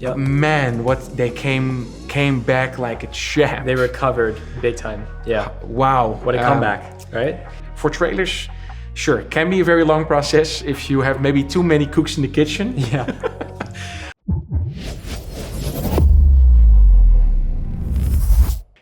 Yep. Man, what they came back like a champ. They recovered big time. Yeah. Wow. What a comeback, right? For trailers, sure, it can be a very long process if you have maybe too many cooks in the kitchen. Yeah.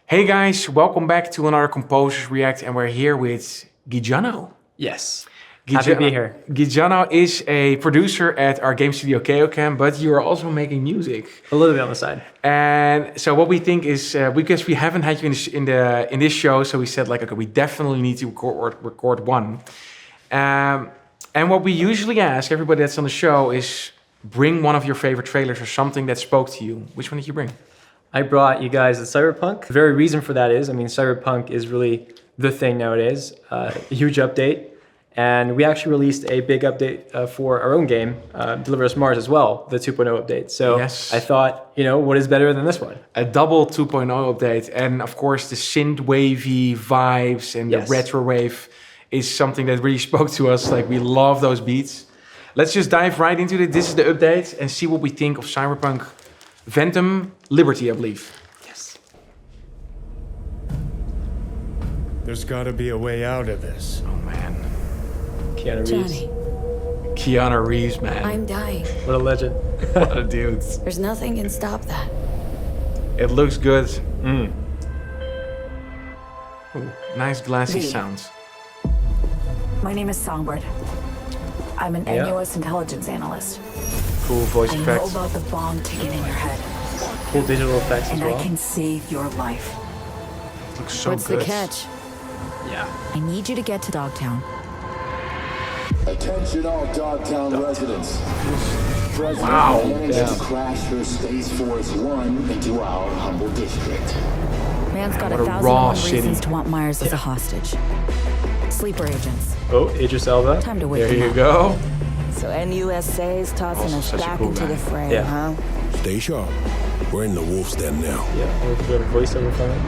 Hey guys, welcome back to another Composers React, and we're here with Guy-Gianno. Yes. Happy to be here. Guy-Gianno is a producer at our game studio KOCam, but you are also making music. A little bit on the side. And so what we think is, because we haven't had you in this show, so we said like, okay, we definitely need to record one. And what we usually ask everybody that's on the show is bring one of your favorite trailers or something that spoke to you. Which one did you bring? I brought you guys the Cyberpunk. The very reason for that is, Cyberpunk is really the thing nowadays. A huge update. And we actually released a big update for our own game, Deliver Us Mars as well, the 2.0 update. So yes. I thought, what is better than this one? A double 2.0 update. And of course, the synth-wavy vibes and the retro wave is something that really spoke to us. Like, we love those beats. Let's just dive right into it. This is the update and see what we think of Cyberpunk Phantom Liberty, I believe. Yes. There's gotta be a way out of this. Oh, man. Keanu Reeves. Johnny, Keanu Reeves, man. I'm dying. What a legend. What a dude. There's nothing can stop that. It looks good. Mm. Ooh, nice glassy V. sounds. My name is Songbird. I'm an NUS intelligence analyst. Cool voice I know effects. about the bomb ticking in your head, Cool digital effects as and well. I can save your life. Looks so What's good. the catch? Yeah. I need you to get to Dogtown. Attention all Dogtown residents. President Wow. Manning Yeah. has crashed her Space Force One into our humble district. Man's got What a 1,001 raw reasons city. to want Myers as a hostage. Sleeper agents. Oh, Idris Elba. Time to wake There them you up. go. So NUSA is tossing Also us such a back cool into guy. the fray, Yeah. huh? Stay sharp. We're in the wolf's den now. Yeah, with a bit of voiceover from it.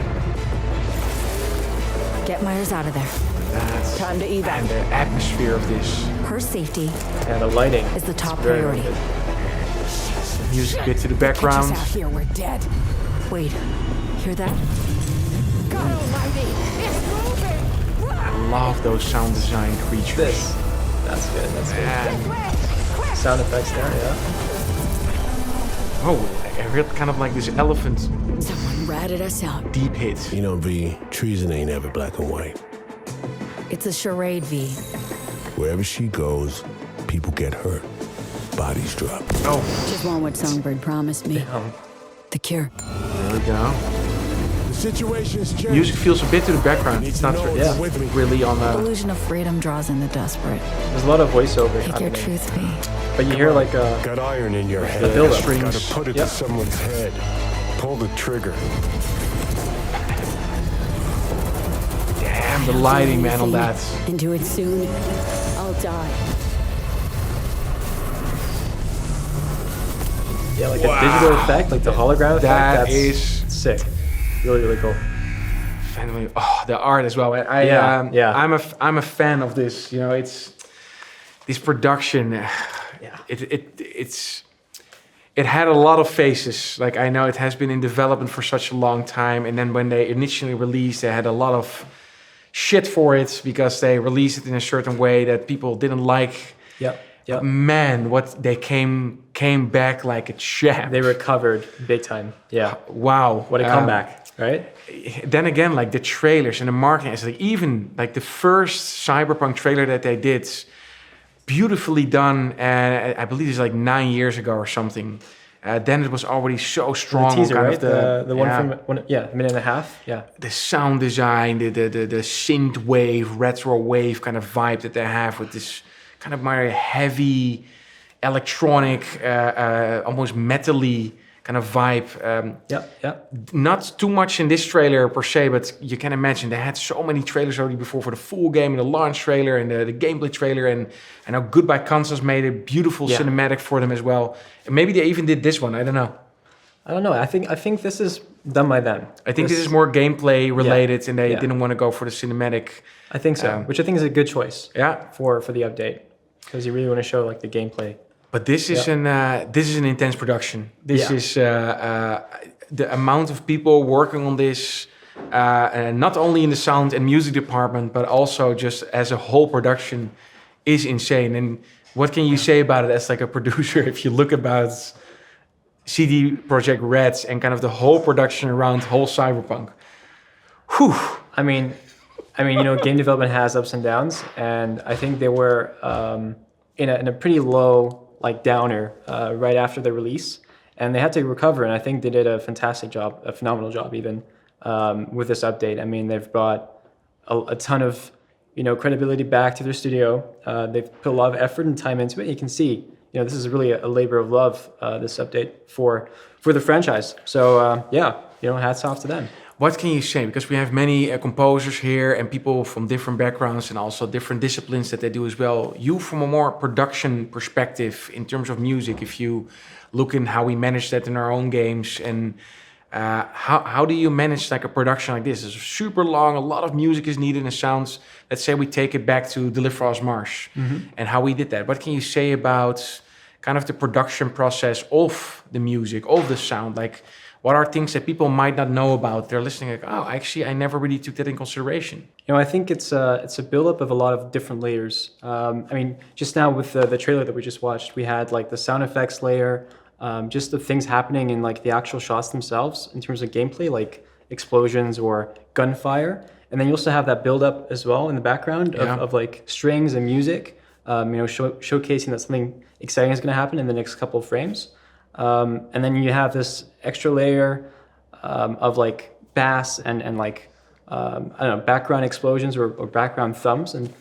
Get Myers out of there. That's, Time to evac. and the atmosphere of this. Her safety And the lighting. is the top It's very priority. good. The music bit to the Catch us background. out here, we're dead. Wait, hear that? God almighty, it's moving! I love those sound design creatures. This. That's good. That's good. Man. Sound effects there, yeah. Oh, I heard kind of like this elephant Someone ratted us out. deep hit. You know, V, treason ain't ever black and white. It's a charade, V. Wherever she goes, people get hurt. Bodies drop. Oh, Just want what Songbird promised me. The cure. there we go. The situation's changed. Music feels a bit to the background. Need It's to not know re- you're with me. really on the... Illusion of freedom draws in the desperate. There's a lot of voiceover Pick your happening. truth, V. But you hear like Got iron in your the head. build-up. strings. Gotta put it Yep. to someone's head. Pull the trigger. Damn, the lighting, man, on that. Into it soon. I'll die. like a digital effect, like the hologram effect. That That's is sick. Really, really cool. Finally, oh, the art as well. Yeah. I'm a fan of this. It's this production. Yeah. It had a lot of faces. Like, I know it has been in development for such a long time, and then when they initially released, they had a lot of shit for it because they released it in a certain way that people didn't like. Yep. But man, what they came back like a champ. They recovered big time. Yeah. Wow, What a comeback, right? Then again, like the trailers and the marketing, it's like even like the first Cyberpunk trailer that they did, beautifully done, and I believe it's like 9 years ago or something. Then it was already so strong. The teaser, kind right? of The one from a minute and a half. Yeah. the sound design, the synth wave, retro wave kind of vibe that they have with this kind of more heavy, electronic, almost metal-y kind of vibe. Yeah. Not too much in this trailer per se, but you can imagine they had so many trailers already before for the full game and the launch trailer and the gameplay trailer, and I know Goodbye Kansas made a beautiful cinematic for them as well. And maybe they even did this one. I don't know. I don't know. I think this is done by them. I think this is more gameplay related, and they Yeah. didn't want to go for the cinematic. I think so, which I think is a good choice. Yeah, For the update, because you really want to show like the gameplay But this is an intense production. This is the amount of people working on this, not only in the sound and music department, but also just as a whole production, is insane. And what can you say about it as like a producer? If you look about CD Projekt Red and kind of the whole production around whole Cyberpunk. Whew. I mean, game development has ups and downs, and I think they were in a pretty low downer right after the release, and they had to recover. And I think they did a fantastic job, a phenomenal job even with this update. I mean, they've brought a ton of credibility back to their studio. They've put a lot of effort and time into it. You can see, this is really a labor of love. This update for the franchise. So hats off to them. What can you say? Because we have many composers here and people from different backgrounds and also different disciplines that they do as well. You, from a more production perspective in terms of music, if you look in how we manage that in our own games, and how do you manage like a production like this? It's super long, a lot of music is needed and sounds. Let's say we take it back to Deliver Frost Marsh and how we did that. What can you say about kind of the production process of the music, of the sound? Like, what are things that people might not know about? They're listening like, oh, actually, I never really took that in consideration. I think it's a buildup of a lot of different layers. Just now with the trailer that we just watched, we had like the sound effects layer, just the things happening in like the actual shots themselves in terms of gameplay, like explosions or gunfire. And then you also have that buildup as well in the background of like strings and music, showcasing that something exciting is going to happen in the next couple of frames. And then you have this extra layer of like bass and like background explosions or background thumps, and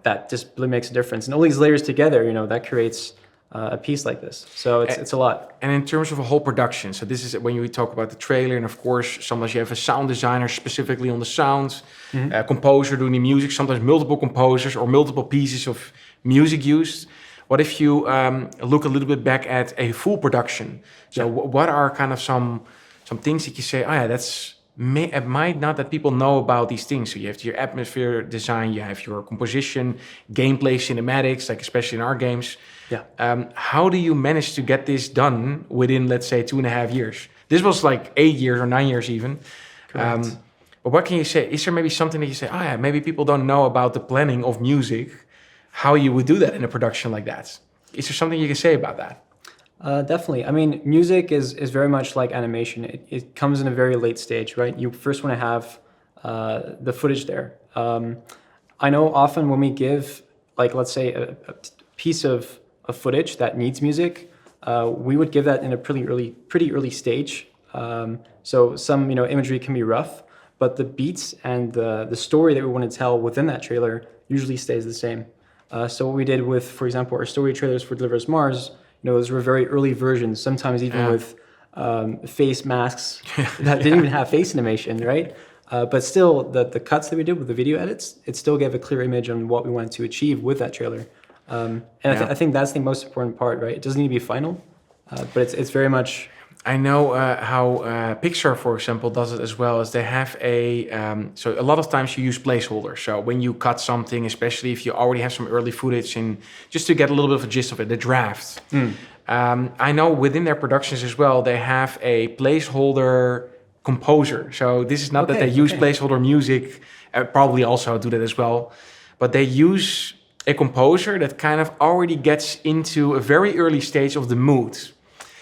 that just really makes a difference. And all these layers together, that creates a piece like this. So it's a lot. And in terms of a whole production, so this is when we talk about the trailer, and of course sometimes you have a sound designer specifically on the sound, a composer doing the music, sometimes multiple composers or multiple pieces of music used. What if you look a little bit back at a full production? So what are kind of some things that you say, it might not that people know about these things. So you have your atmosphere design, you have your composition, gameplay, cinematics, like especially in our games. Yeah. How do you manage to get this done within, let's say, 2.5 years? This was like 8 years or 9 years even. But what can you say? Is there maybe something that you say, maybe people don't know about the planning of music, how you would do that in a production like that? Is there something you can say about that? Definitely. I mean, music is very much like animation. It comes in a very late stage, right? You first want to have the footage there. I know often when we give, like, let's say a piece of footage that needs music, we would give that in a pretty early stage. So some imagery can be rough, but the beats and the story that we want to tell within that trailer usually stays the same. So what we did with, for example, our story trailers for Deliver Us Mars, those were very early versions, sometimes even with face masks that didn't even have face animation, right? But still, the cuts that we did with the video edits, it still gave a clear image on what we wanted to achieve with that trailer. I think that's the most important part, right? It doesn't need to be final, but it's very much... I know how Pixar, for example, does it as well. As they have so a lot of times you use placeholders. So when you cut something, especially if you already have some early footage, and just to get a little bit of a gist of it, the draft. I know within their productions as well, they have a placeholder composer. So this is not that they use placeholder music, probably also do that as well, but they use a composer that kind of already gets into a very early stage of the mood.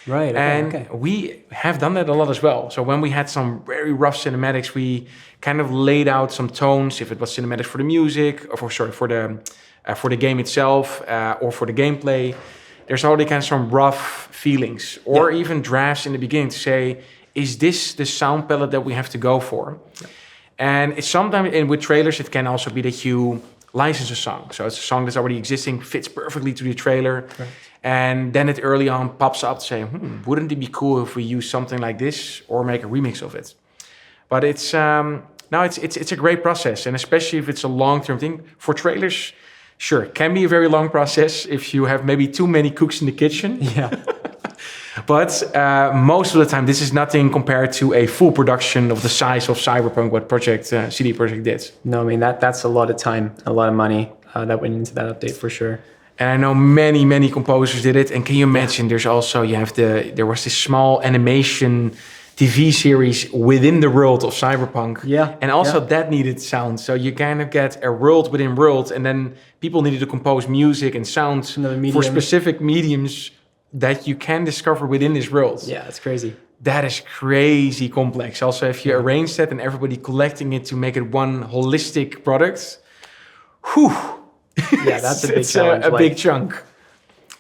Right. And we have done that a lot as well. So when we had some very rough cinematics, we kind of laid out some tones, if it was cinematics for the music, or for the game itself, or for the gameplay. There's already kind of some rough feelings, or even drafts in the beginning to say, is this the sound palette that we have to go for? Yeah. And it's sometimes, and with trailers, it can also be that you license a song. So it's a song that's already existing, fits perfectly to the trailer. Right. And then it early on pops up to say, wouldn't it be cool if we use something like this or make a remix of it? But it's a great process. And especially if it's a long-term thing. For trailers, sure, it can be a very long process if you have maybe too many cooks in the kitchen. Yeah. But most of the time, this is nothing compared to a full production of the size of Cyberpunk, what CD Projekt did. No, I mean, that's a lot of time, a lot of money that went into that update for sure. And I know many composers did it. And can you imagine? There's also there was this small animation TV series within the world of Cyberpunk. Yeah. And also that needed sound. So you kind of get a world within world, and then people needed to compose music and sounds for specific mediums that you can discover within this world. Yeah, it's crazy. That is crazy complex. Also, if you arrange that and everybody collecting it to make it one holistic product, whew. Yeah, that's a big challenge. A big chunk.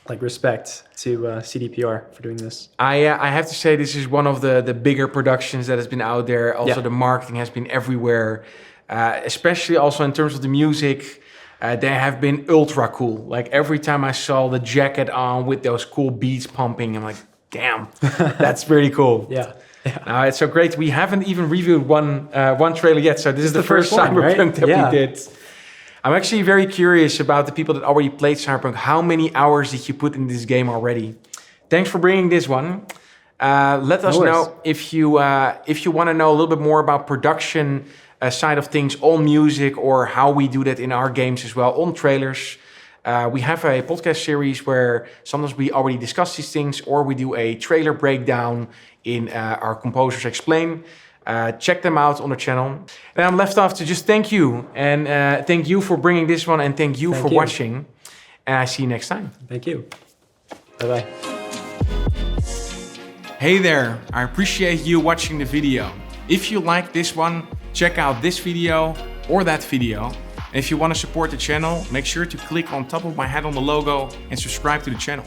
Like respect to CDPR for doing this. I have to say this is one of the bigger productions that has been out there. Also, the marketing has been everywhere, especially also in terms of the music. They have been ultra cool. Like every time I saw the jacket on with those cool beats pumping, I'm like, damn, that's pretty cool. Yeah. It's so great. We haven't even reviewed one trailer yet. So this is the first Cyberpunk that we did. I'm actually very curious about the people that already played Cyberpunk. How many hours did you put in this game already? Thanks for bringing this one. Let us know if you want to know a little bit more about production side of things on music, or how we do that in our games as well, on trailers. We have a podcast series where sometimes we already discuss these things, or we do a trailer breakdown in our Composers Explain. Check them out on the channel. And I'm left off to just thank you. And thank you for bringing this one, and thank you for watching. And I see you next time. Thank you. Bye-bye. Hey there, I appreciate you watching the video. If you like this one, check out this video or that video. And if you want to support the channel, make sure to click on top of my head on the logo and subscribe to the channel.